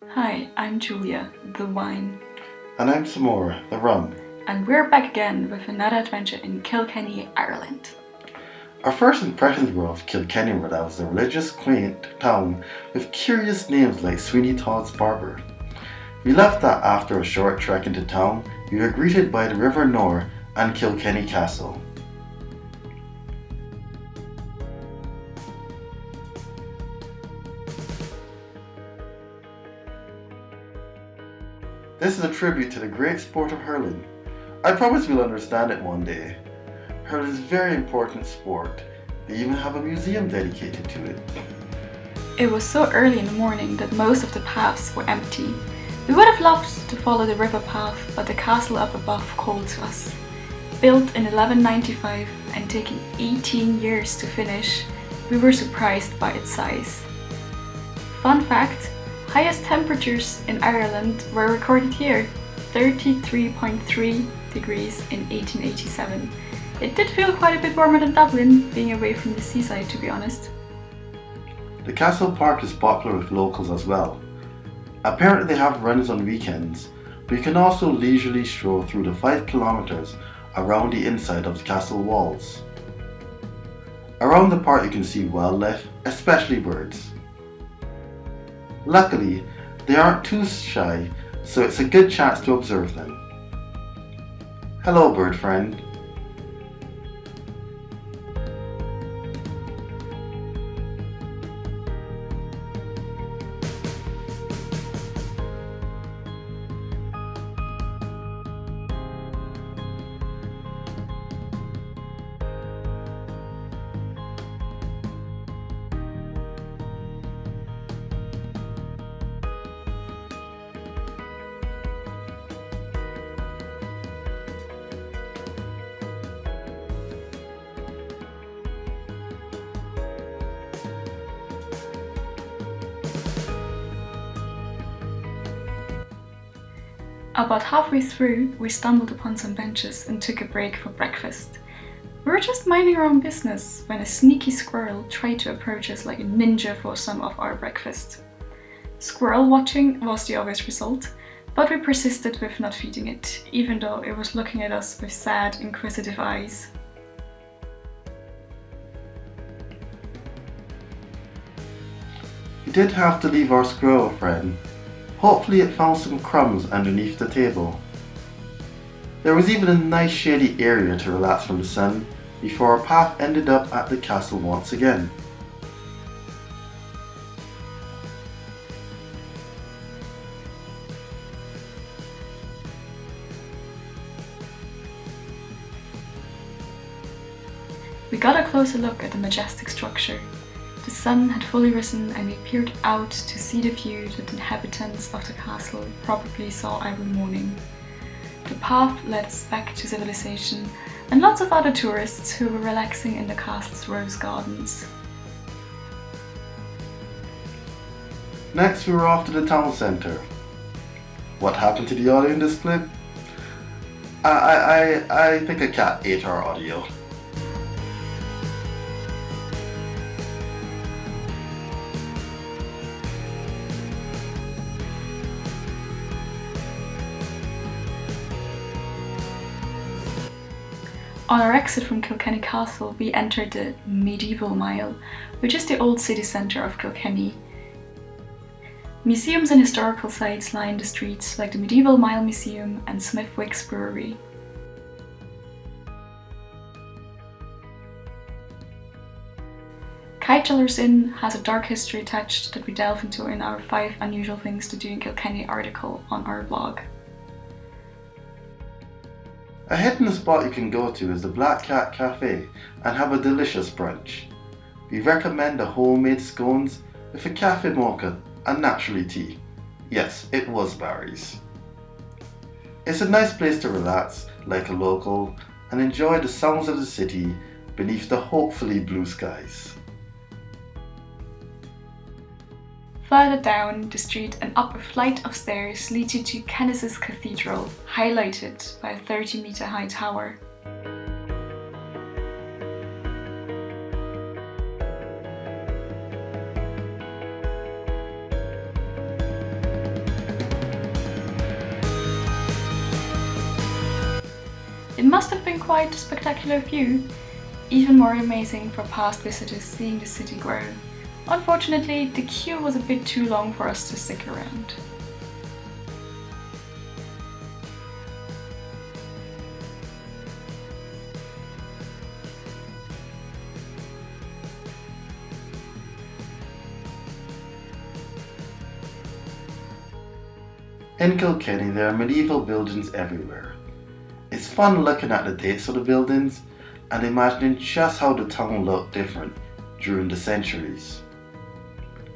Hi, I'm Julia, the wine. And I'm Samora, the rum. And we're back again with another adventure in Kilkenny, Ireland. Our first impressions were of Kilkenny, where that was a religious, quaint town with curious names like Sweeney Todd's Barber. We left that after a short trek into town. We were greeted by the River Nore and Kilkenny Castle. This is a tribute to the great sport of hurling. I promise we'll understand it one day. Hurling is a very important sport. They even have a museum dedicated to it. It was so early in the morning that most of the paths were empty. We would have loved to follow the river path, but the castle up above called to us. Built in 1195 and taking 18 years to finish, we were surprised by its size. Fun fact, highest temperatures in Ireland were recorded here, 33.3 degrees in 1887. It did feel quite a bit warmer than Dublin, being away from the seaside, to be honest. The castle park is popular with locals as well. Apparently they have runs on weekends, but you can also leisurely stroll through the 5 kilometers around the inside of the castle walls. Around the park you can see wildlife, especially birds. Luckily, they aren't too shy, so it's a good chance to observe them. Hello, bird friend. About halfway through, we stumbled upon some benches and took a break for breakfast. We were just minding our own business when a sneaky squirrel tried to approach us like a ninja for some of our breakfast. Squirrel watching was the obvious result, but we persisted with not feeding it, even though it was looking at us with sad, inquisitive eyes. We did have to leave our squirrel friend. Hopefully it found some crumbs underneath the table. There was even a nice shady area to relax from the sun before our path ended up at the castle once again. We got a closer look at the majestic structure. The sun had fully risen and we peered out to see the view that the inhabitants of the castle probably saw every morning. The path led us back to civilization and lots of other tourists who were relaxing in the castle's rose gardens. Next we were off to the town centre. What happened to the audio in this clip? I think a cat ate our audio. On our exit from Kilkenny Castle, we entered the Medieval Mile, which is the old city centre of Kilkenny. Museums and historical sites line the streets, like the Medieval Mile Museum and Smithwicks Brewery. Cathedral Inn has a dark history attached that we delve into in our 5 unusual things to do in Kilkenny article on our blog. A hidden spot you can go to is the Black Cat Cafe and have a delicious brunch. We recommend the homemade scones with a cafe mocha and naturally tea. Yes, it was Barry's. It's a nice place to relax like a local and enjoy the sounds of the city beneath the hopefully blue skies. Further down the street, an up a flight of stairs leads you to Canice's Cathedral, highlighted by a 30-meter high tower. It must have been quite a spectacular view, even more amazing for past visitors seeing the city grow. Unfortunately, the queue was a bit too long for us to stick around. In Kilkenny, there are medieval buildings everywhere. It's fun looking at the dates of the buildings and imagining just how the town looked different during the centuries.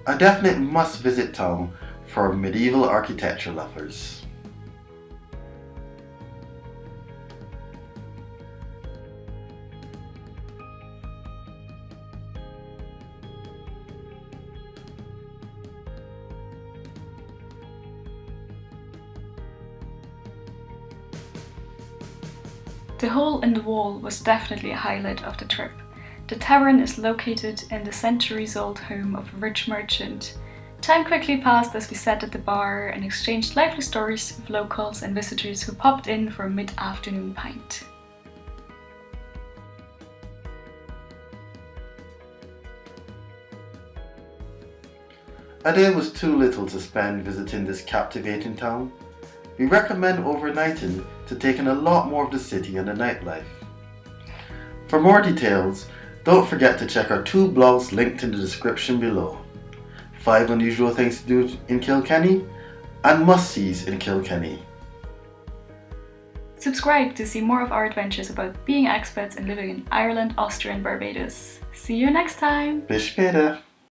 A definite must-visit town for medieval architecture lovers. The hole in the wall was definitely a highlight of the trip. The tavern is located in the centuries-old home of a rich merchant. Time quickly passed as we sat at the bar and exchanged lively stories with locals and visitors who popped in for a mid-afternoon pint. A day was too little to spend visiting this captivating town. We recommend overnighting to take in a lot more of the city and the nightlife. For more details, don't forget to check our 2 blogs linked in the description below. 5 unusual things to do in Kilkenny and must-sees in Kilkenny. Subscribe to see more of our adventures about being expats and living in Ireland, Austria and Barbados. See you next time! Bis später!